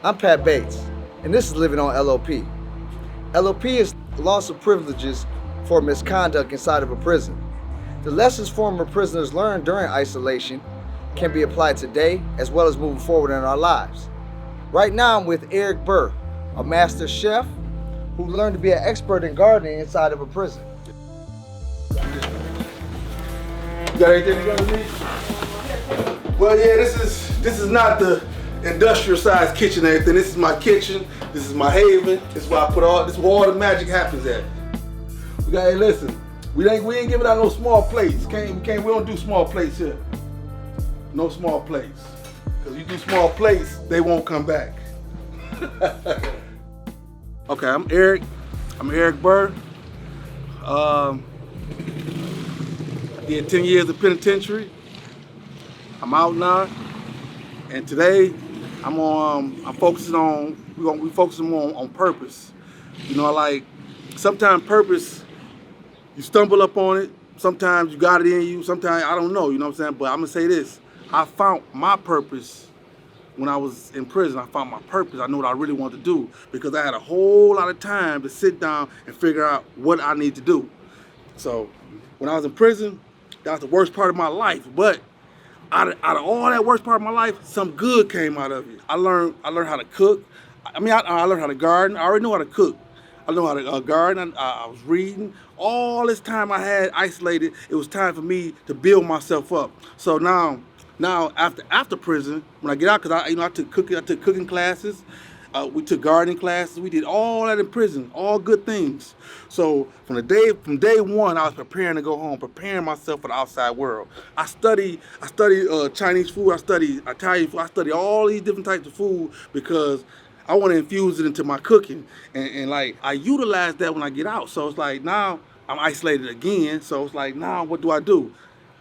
I'm Pat Bates, and this is Living on L.O.P. L.O.P. is loss of privileges for misconduct inside of a prison. The lessons former prisoners learned during isolation can be applied today as well as moving forward in our lives. Right now I'm with Eric Burr, a master chef who learned to be an expert in gardening inside of a prison. You got anything you gonna need? Well, yeah, this is not the industrial sized kitchen or anything. This is my kitchen. This is my haven. This is where I put this is where all the magic happens at. We got, hey, listen, we ain't giving out no small plates. We don't do small plates here. No small plates. Cause you do small plates, they won't come back. Okay, I'm Eric Burr. I did 10 years of penitentiary. I'm out now, and today I'm focusing on we focusing more on purpose. You know, like sometimes purpose, you stumble up on it. Sometimes you got it in you. Sometimes I don't know. You know what I'm saying? But I'm gonna say this: I found my purpose when I was in prison. I found my purpose. I knew what I really wanted to do because I had a whole lot of time to sit down and figure out what I need to do. So when I was in prison, that was the worst part of my life. But out of all that worst part of my life, some good came out of it. I learned how to cook. I learned how to garden. I already know how to cook. I know how to garden. I was reading. All this time I had isolated, it was time for me to build myself up. So now after prison, when I get out, because I took cooking classes, we took gardening classes, we did all that in prison, all good things. So from day one, I was preparing to go home, preparing myself for the outside world. I studied Chinese food, I studied Italian food, I studied all these different types of food because I want to infuse it into my cooking. And like, I utilize that when I get out. So it's like, now I'm isolated again. So it's like, now what do?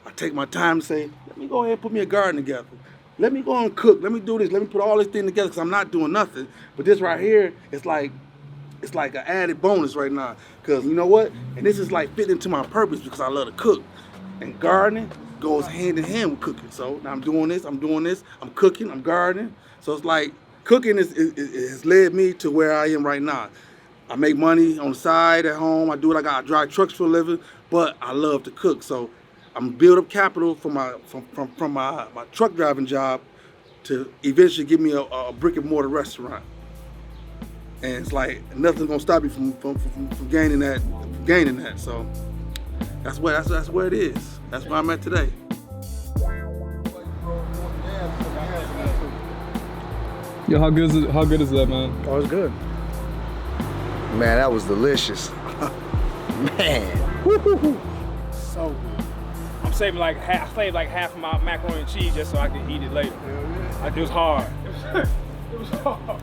I take my time to say, let me go ahead and put me a garden together. Let me go and cook. Let me do this. Let me put all this thing together because I'm not doing nothing. But this right here, it's like an added bonus right now. Because you know what? And this is like fitting into my purpose because I love to cook. And gardening goes hand in hand with cooking. So now I'm doing this, I'm cooking, I'm gardening. So it's like cooking has led me to where I am right now. I make money on the side at home. I drive trucks for a living, but I love to cook. So I'm build up capital from my truck driving job to eventually give me a brick and mortar restaurant. And it's like nothing's gonna stop you from gaining that. So that's where it is. That's where I'm at today. Yo, how good is that, man? Oh, it's good. Man, that was delicious. Man. Woo-hoo-hoo. So good. I'm saving like half of my macaroni and cheese just so I can eat it later. Like, it was hard. It was hard.